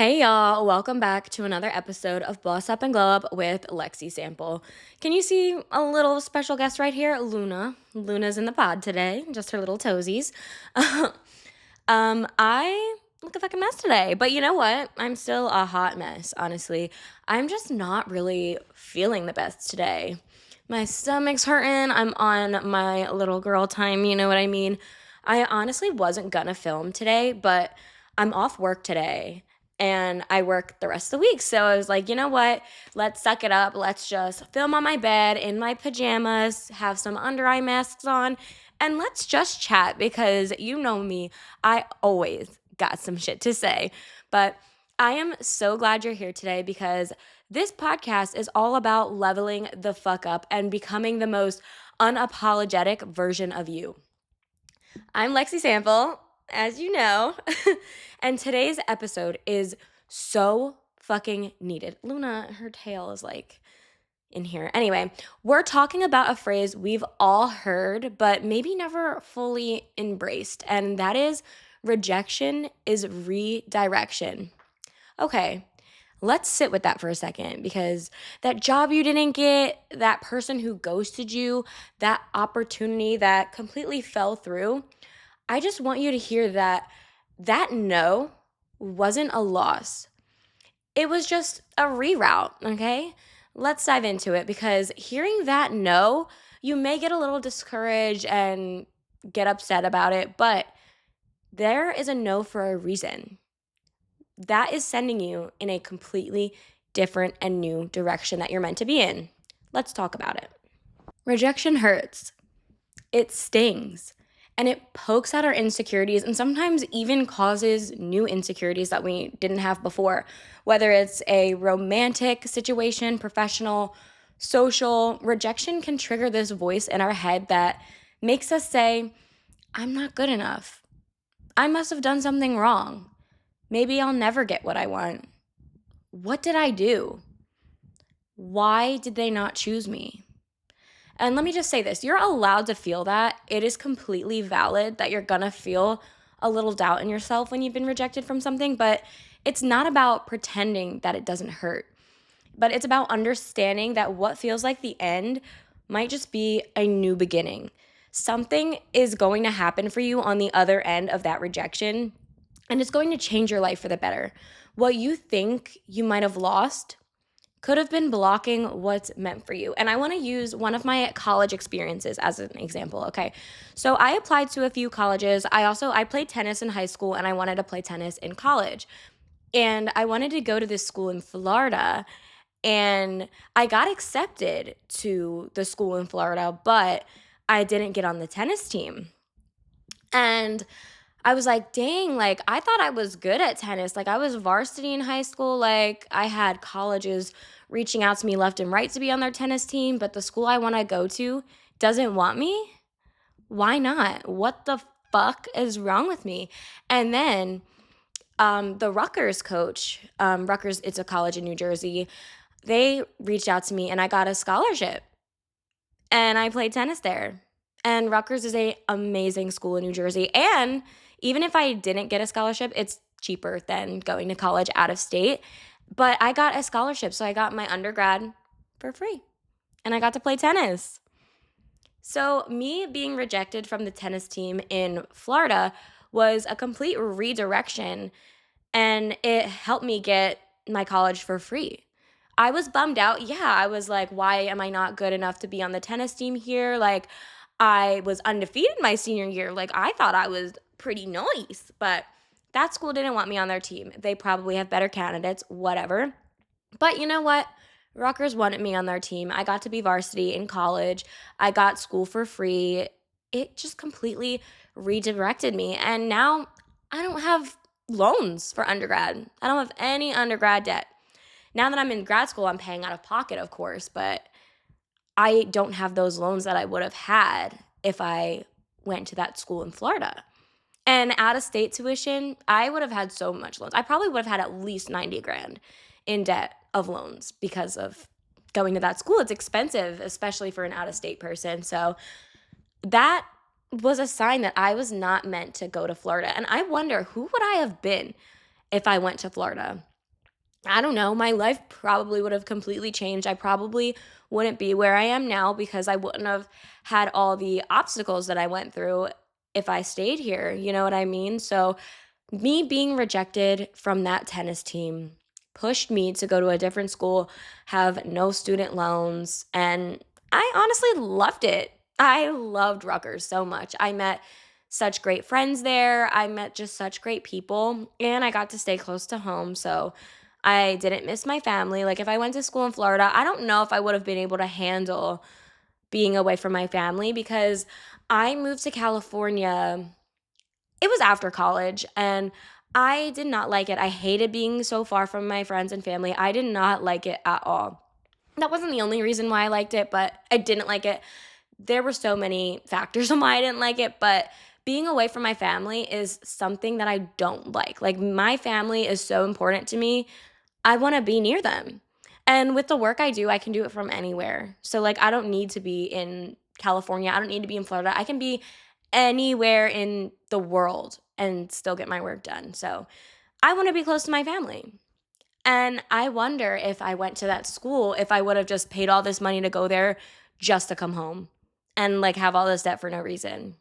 Hey y'all, welcome back to another episode of Boss Up and Glow Up with Lexi Sample. Can you see a little special guest right here? Luna. Luna's in the pod today, just her little toesies. I look a fucking mess today, but you know what? I'm still a hot mess, honestly. I'm just not really feeling the best today. My stomach's hurting. I'm on my little girl time, you know what I mean? I honestly wasn't gonna film today, but I'm off work today and I work the rest of the week. So I was like, you know what? Let's suck it up. Let's just film on my bed in my pajamas, have some under eye masks on, and let's just chat because you know me. I always got some shit to say. But I am so glad you're here today because this podcast is all about leveling the fuck up and becoming the most unapologetic version of you. I'm Lexi Sample, as you know, and today's episode is so fucking needed. Luna, her tail is like in here. Anyway, we're talking about a phrase we've all heard, but maybe never fully embraced, and that is rejection is redirection. Okay, let's sit with that for a second because that job you didn't get, that person who ghosted you, that opportunity that completely fell through, I just want you to hear that no wasn't a loss. It was just a reroute, okay? Let's dive into it because hearing that no, you may get a little discouraged and get upset about it, but there is a no for a reason. That is sending you in a completely different and new direction that you're meant to be in. Let's talk about it. Rejection hurts. It stings and it pokes at our insecurities and sometimes even causes new insecurities that we didn't have before, whether it's a romantic situation, professional, social. Rejection can trigger this voice in our head that makes us say, I'm not good enough. I must have done something wrong. Maybe I'll never get what I want. What did I do? Why did they not choose me? And let me just say this, you're allowed to feel that. It is completely valid that you're gonna feel a little doubt in yourself when you've been rejected from something, but it's not about pretending that it doesn't hurt. But it's about understanding that what feels like the end might just be a new beginning. Something is going to happen for you on the other end of that rejection, and it's going to change your life for the better. What you think you might have lost could have been blocking what's meant for you. And I want to use one of my college experiences as an example, okay? So I applied to a few colleges. I played tennis in high school and I wanted to play tennis in college. And I wanted to go to this school in Florida and I got accepted to the school in Florida, but I didn't get on the tennis team. And I was like, dang, like I thought I was good at tennis. Like I was varsity in high school. Like I had colleges reaching out to me left and right to be on their tennis team, but the school I want to go to doesn't want me. Why not? What the fuck is wrong with me? And then the Rutgers coach, Rutgers, it's a college in New Jersey, they reached out to me and I got a scholarship and I played tennis there. And Rutgers is a amazing school in New Jersey. And even if I didn't get a scholarship, it's cheaper than going to college out of state. But I got a scholarship, so I got my undergrad for free. And I got to play tennis. So me being rejected from the tennis team in Florida was a complete redirection, and it helped me get my college for free. I was bummed out. Yeah, I was like, why am I not good enough to be on the tennis team here? Like, I was undefeated my senior year. Like, I thought I was pretty nice, but that school didn't want me on their team. They probably have better candidates, whatever. But you know what? Rutgers wanted me on their team. I got to be varsity in college. I got school for free. It just completely redirected me. And now I don't have loans for undergrad. I don't have any undergrad debt. Now that I'm in grad school, I'm paying out of pocket, of course, but I don't have those loans that I would have had if I went to that school in Florida. And out of state tuition, I would have had so much loans. I probably would have had at least 90 grand in debt of loans because of going to that school. It's expensive, especially for an out of state person. So that was a sign that I was not meant to go to Florida. And I wonder, who would I have been if I went to Florida? I don't know, my life probably would have completely changed. I probably wouldn't be where I am now because I wouldn't have had all the obstacles that I went through if I stayed here. You know what I mean? So, me being rejected from that tennis team pushed me to go to a different school, have no student loans, and I honestly loved it. I loved Rutgers so much. I met such great friends there. I met just such great people, and I got to stay close to home. So I didn't miss my family. Like, if I went to school in Florida, I don't know if I would have been able to handle being away from my family because I moved to California. It was after college, and I did not like it. I hated being so far from my friends and family. I did not like it at all. That wasn't the only reason why I liked it, but I didn't like it. There were so many factors on why I didn't like it, but being away from my family is something that I don't like. Like, my family is so important to me. I want to be near them. And with the work I do, I can do it from anywhere. So, like, I don't need to be in California. I don't need to be in Florida. I can be anywhere in the world and still get my work done. So, I want to be close to my family. And I wonder if I went to that school, if I would have just paid all this money to go there just to come home and like have all this debt for no reason.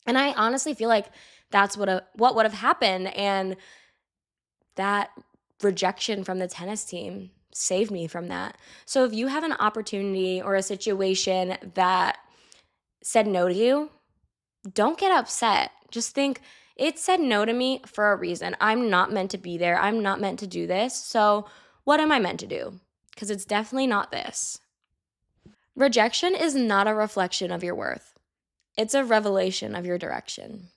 And I honestly feel like that's what would have happened. And that rejection from the tennis team saved me from that. So if you have an opportunity or a situation that said no to you, don't get upset. Just think, it said no to me for a reason. I'm not meant to be there. I'm not meant to do this. So what am I meant to do? Because it's definitely not this. Rejection is not a reflection of your worth, it's a revelation of your direction.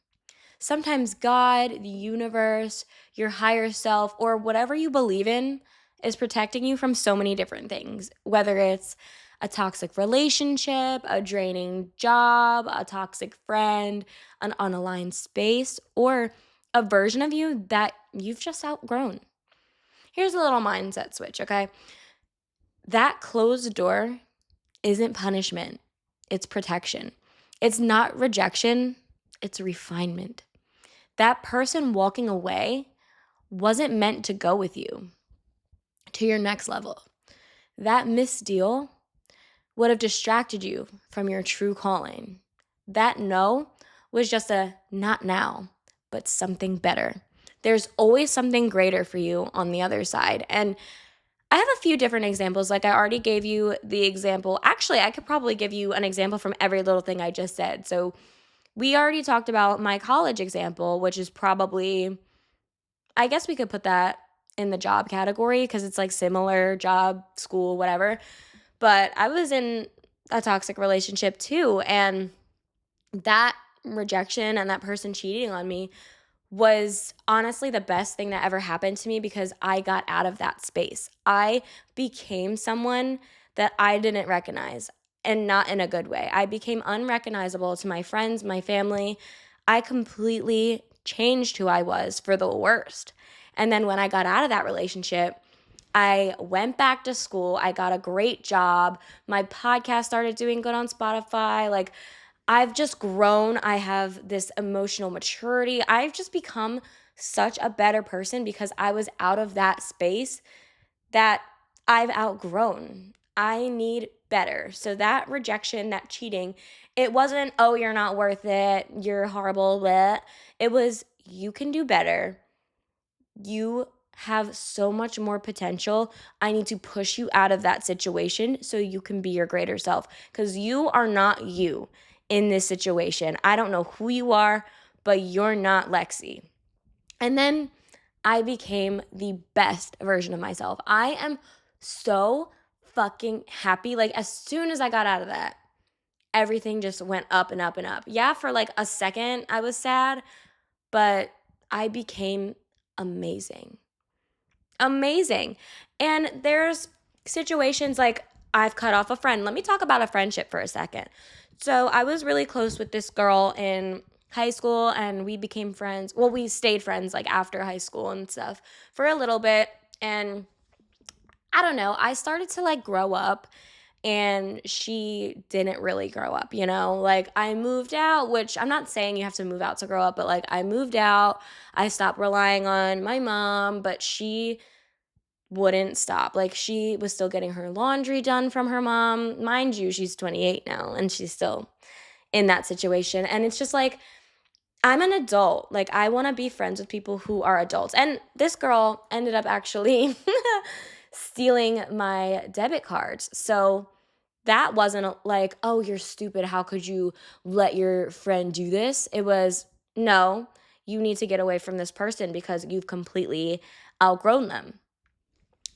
Sometimes God, the universe, your higher self, or whatever you believe in is protecting you from so many different things, whether it's a toxic relationship, a draining job, a toxic friend, an unaligned space, or a version of you that you've just outgrown. Here's a little mindset switch, okay? That closed door isn't punishment, it's protection. It's not rejection, it's refinement. That person walking away wasn't meant to go with you to your next level. That missed deal would have distracted you from your true calling. That no was just a not now, but something better. There's always something greater for you on the other side. And I have a few different examples. Like, I already gave you the example. Actually, I could probably give you an example from every little thing I just said. So, we already talked about my college example, which is probably, I guess we could put that in the job category because it's like similar job, school, whatever. But I was in a toxic relationship too. And that rejection and that person cheating on me was honestly the best thing that ever happened to me because I got out of that space. I became someone that I didn't recognize, and not in a good way. I became unrecognizable to my friends, my family. I completely changed who I was for the worst. And then when I got out of that relationship, I went back to school. I got a great job. My podcast started doing good on Spotify. Like, I've just grown. I have this emotional maturity. I've just become such a better person because I was out of that space that I've outgrown. I need better. So that rejection, that cheating, it wasn't, oh, you're not worth it, you're horrible, bleh. It was, you can do better. You have so much more potential. I need to push you out of that situation so you can be your greater self because you are not you in this situation. I don't know who you are, but you're not Lexi. And then I became the best version of myself. I am so fucking happy. Like, as soon as I got out of that, everything just went up and up and up. Yeah, for like a second, I was sad, but I became amazing. Amazing. And there's situations like I've cut off a friend. Let me talk about a friendship for a second. So I was really close with this girl in high school and we became friends. Well, we stayed friends like after high school and stuff for a little bit. And I don't know, I started to like grow up and she didn't really grow up, you know? Like, I moved out, which I'm not saying you have to move out to grow up, but like I moved out. I stopped relying on my mom, but she wouldn't stop. Like, she was still getting her laundry done from her mom. Mind you, she's 28 now and she's still in that situation. And it's just like, I'm an adult. Like, I want to be friends with people who are adults. And this girl ended up actually stealing my debit cards. So that wasn't like, oh, you're stupid. How could you let your friend do this? It was, no, you need to get away from this person because you've completely outgrown them.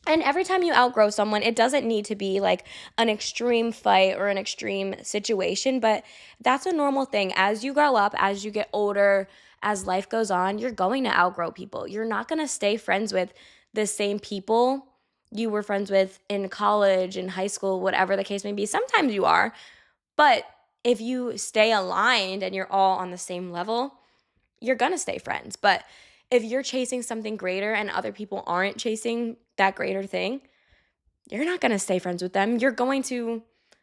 And every time you outgrow someone, it doesn't need to be like an extreme fight or an extreme situation, but that's a normal thing. As you grow up, as you get older, as life goes on, you're going to outgrow people. You're not going to stay friends with the same people you were friends with in college, in high school, whatever the case may be. Sometimes you are, but if you stay aligned and you're all on the same level, you're going to stay friends. But if you're chasing something greater and other people aren't chasing that greater thing, you're not going to stay friends with them. You're going to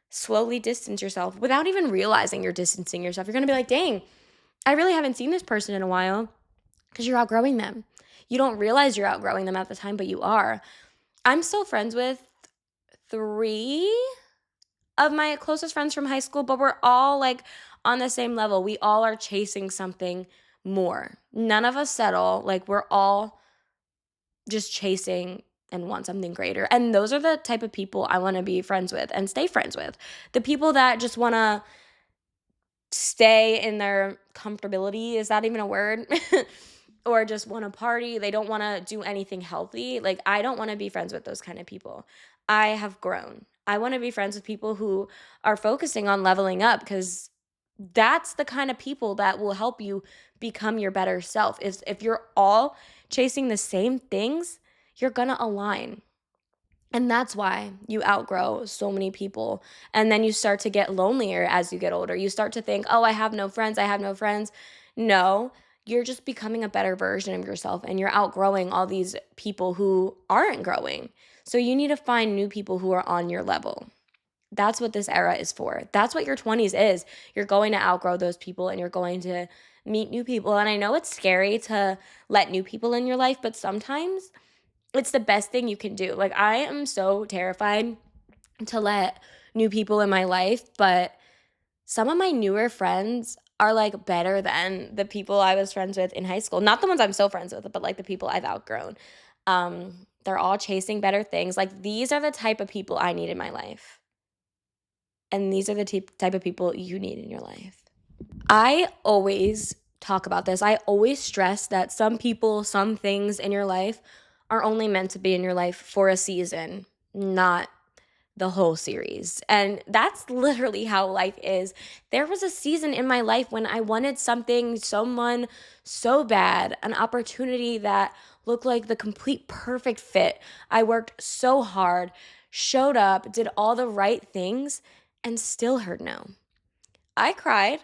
slowly distance yourself without even realizing you're distancing yourself. You're going to be like, dang, I really haven't seen this person in a while, because you're outgrowing them. You don't realize you're outgrowing them at the time, but you are. I'm still friends with 3 of my closest friends from high school, but we're all like on the same level. We all are chasing something more. None of us settle. Like, we're all just chasing and want something greater. And those are the type of people I want to be friends with and stay friends with. The people that just want to stay in their comfortability, is that even a word? Or just want to party. They don't want to do anything healthy. Like, I don't want to be friends with those kind of people. I have grown. I want to be friends with people who are focusing on leveling up, because that's the kind of people that will help you become your better self. Is if you're all chasing the same things, you're going to align. And that's why you outgrow so many people. And then you start to get lonelier as you get older. You start to think, oh, I have no friends. I have no friends. No, you're just becoming a better version of yourself and you're outgrowing all these people who aren't growing. So you need to find new people who are on your level. That's what this era is for. That's what your 20s is. You're going to outgrow those people and you're going to meet new people. And I know it's scary to let new people in your life, but sometimes it's the best thing you can do. Like, I am so terrified to let new people in my life, but some of my newer friends are like better than the people I was friends with in high school. Not the ones I'm still friends with, but like the people I've outgrown. They're all chasing better things. Like, these are the type of people I need in my life. And these are the type of people you need in your life. I always talk about this. I always stress that some people, some things in your life are only meant to be in your life for a season, not the whole series. And that's literally how life is. There was a season in my life when I wanted something, someone so bad, an opportunity that looked like the complete perfect fit. I worked so hard, showed up, did all the right things, and still heard no. I cried.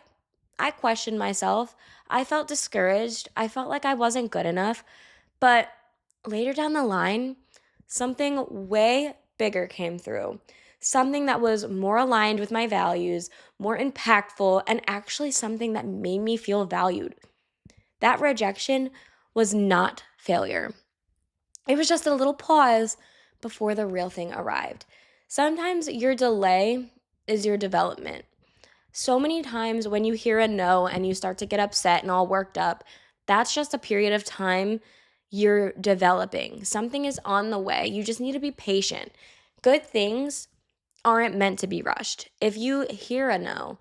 I questioned myself. I felt discouraged. I felt like I wasn't good enough. But later down the line, something way bigger came through. Something that was more aligned with my values, more impactful, and actually something that made me feel valued. That rejection was not failure. It was just a little pause before the real thing arrived. Sometimes your delay is your development. So many times when you hear a no and you start to get upset and all worked up, that's just a period of time you're developing. Something is on the way. You just need to be patient. Good things aren't meant to be rushed. If you hear a no,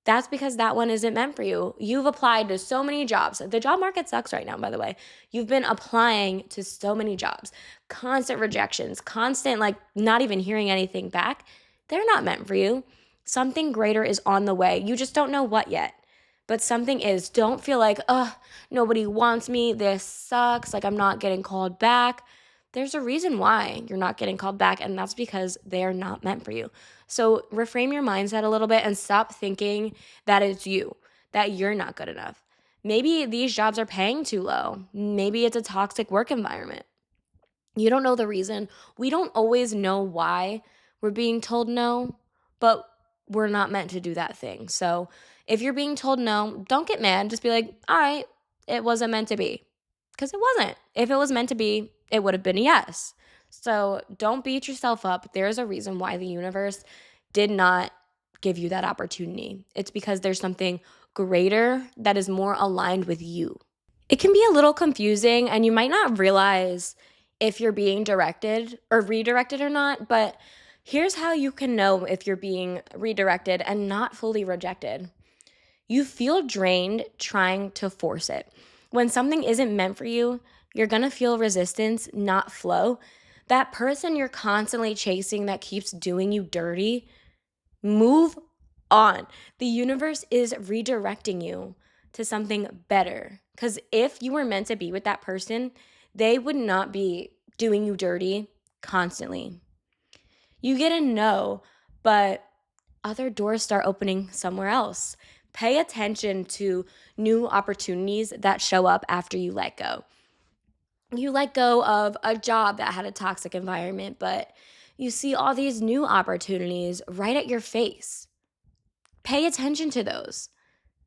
that's because that one isn't meant for you. You've applied to so many jobs. The job market sucks right now, by the way. You've been applying to so many jobs, constant rejections, constant, like, not even hearing anything back. They're not meant for you. Something greater is on the way. You just don't know what yet, but something is. Don't feel like, nobody wants me. This sucks. Like, I'm not getting called back. There's a reason why you're not getting called back, and that's because they are not meant for you. So reframe your mindset a little bit and stop thinking that it's you, that you're not good enough. Maybe these jobs are paying too low. Maybe it's a toxic work environment. You don't know the reason. We don't always know why we're being told no, but we're not meant to do that thing. So if you're being told no, don't get mad. Just be like, all right, it wasn't meant to be. Because it wasn't. If it was meant to be, it would have been a yes. So don't beat yourself up. There's a reason why the universe did not give you that opportunity. It's because there's something greater that is more aligned with you. It can be a little confusing, and you might not realize if you're being directed or redirected or not, but here's how you can know if you're being redirected and not fully rejected. You feel drained trying to force it. When something isn't meant for you, you're gonna feel resistance, not flow. That person you're constantly chasing that keeps doing you dirty, move on. The universe is redirecting you to something better. Because if you were meant to be with that person, they would not be doing you dirty constantly. You get a no, but other doors start opening somewhere else. Pay attention to new opportunities that show up after you let go. You let go of a job that had a toxic environment, but you see all these new opportunities right at your face. Pay attention to those.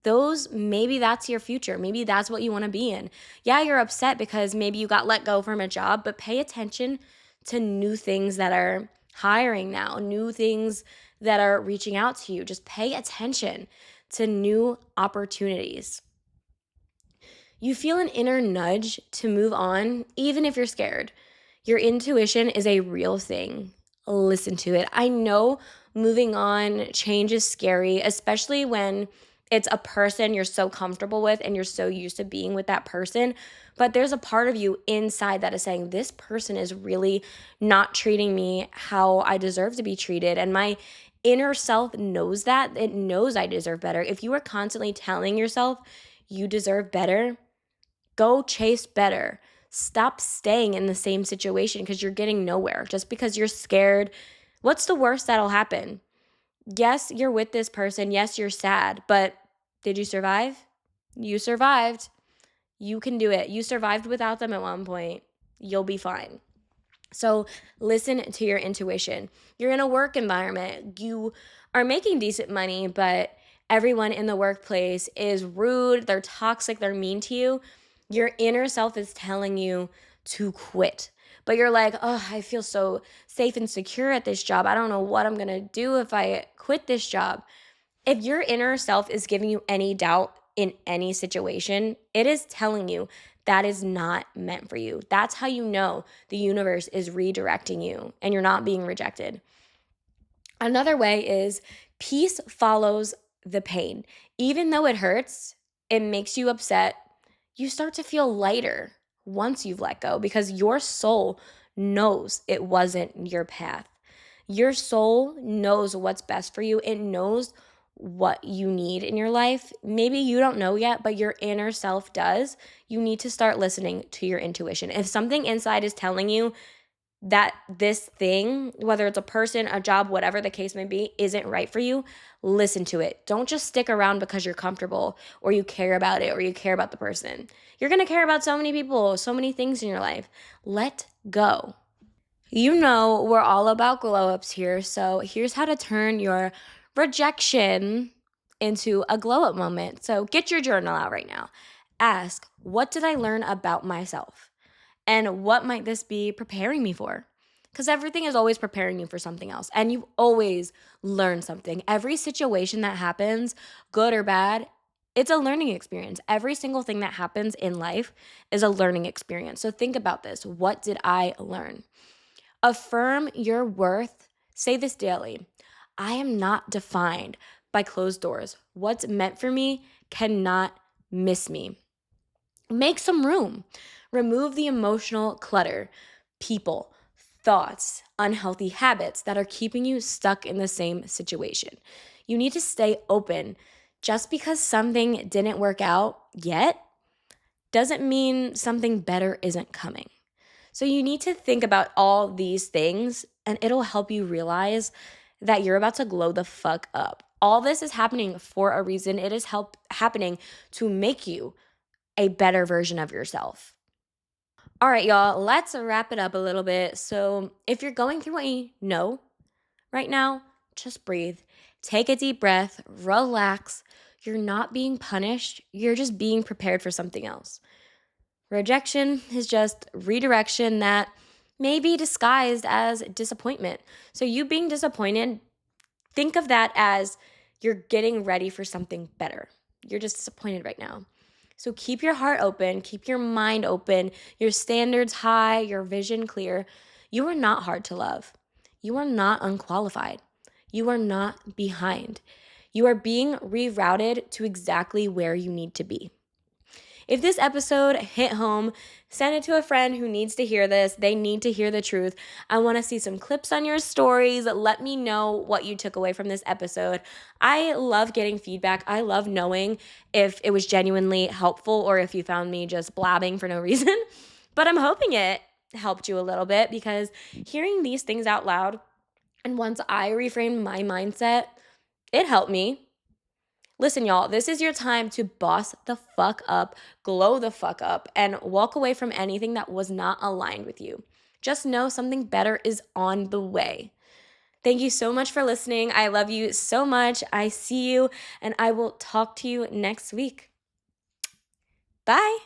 Those, maybe that's your future. Maybe that's what you want to be in. Yeah, you're upset because maybe you got let go from a job, but pay attention to new things that are hiring now, new things that are reaching out to you. Just pay attention to new opportunities. You feel an inner nudge to move on, even if you're scared. Your intuition is a real thing. Listen to it. I know moving on, change is scary, especially when it's a person you're so comfortable with and you're so used to being with that person. But there's a part of you inside that is saying, this person is really not treating me how I deserve to be treated. And my inner self knows that. It knows I deserve better. If you are constantly telling yourself you deserve better, go chase better. Stop staying in the same situation because you're getting nowhere. Just because you're scared, what's the worst that'll happen? Yes, you're with this person. Yes, you're sad, but did you survive? You survived. You can do it. You survived without them at one point. You'll be fine. So listen to your intuition. You're in a work environment. You are making decent money, but everyone in the workplace is rude, they're toxic, they're mean to you. Your inner self is telling you to quit. But you're like, oh, I feel so safe and secure at this job. I don't know what I'm going to do if I quit this job. If your inner self is giving you any doubt in any situation, it is telling you that is not meant for you. That's how you know the universe is redirecting you and you're not being rejected. Another way is peace follows the pain. Even though it hurts, it makes you upset, you start to feel lighter once you've let go because your soul knows it wasn't your path. Your soul knows what's best for you. It knows what you need in your life. Maybe you don't know yet, but your inner self does. You need to start listening to your intuition. If something inside is telling you that this thing, whether it's a person, a job, whatever the case may be, isn't right for you, listen to it. Don't just stick around because you're comfortable or you care about it or you care about the person. You're going to care about so many people, so many things in your life. Let go. You know, we're all about glow ups here. So here's how to turn your rejection into a glow up moment. So get your journal out right now. Ask, what did I learn about myself? And what might this be preparing me for? Because everything is always preparing you for something else. And you always learn something. Every situation that happens, good or bad, it's a learning experience. Every single thing that happens in life is a learning experience. So think about this. What did I learn? Affirm your worth. Say this daily. I am not defined by closed doors. What's meant for me cannot miss me. Make some room. Remove the emotional clutter, people, thoughts, unhealthy habits that are keeping you stuck in the same situation. You need to stay open. Just because something didn't work out yet doesn't mean something better isn't coming. So you need to think about all these things and it'll help you realize that you're about to glow the fuck up. All this is happening for a reason. It is happening to make you a better version of yourself. All right, y'all, let's wrap it up a little bit. So, if you're going through a no right now, just breathe. Take a deep breath, relax. You're not being punished, you're just being prepared for something else. Rejection is just redirection that may be disguised as disappointment. So, you being disappointed, think of that as you're getting ready for something better. You're just disappointed right now. So, keep your heart open, keep your mind open, your standards high, your vision clear. You are not hard to love. You are not unqualified. You are not behind. You are being rerouted to exactly where you need to be. If this episode hit home, send it to a friend who needs to hear this. They need to hear the truth. I want to see some clips on your stories. Let me know what you took away from this episode. I love getting feedback. I love knowing if it was genuinely helpful or if you found me just blabbing for no reason. But I'm hoping it helped you a little bit, because hearing these things out loud, and once I reframed my mindset, it helped me. Listen, y'all, this is your time to boss the fuck up, glow the fuck up, and walk away from anything that was not aligned with you. Just know something better is on the way. Thank you so much for listening. I love you so much. I see you, and I will talk to you next week. Bye.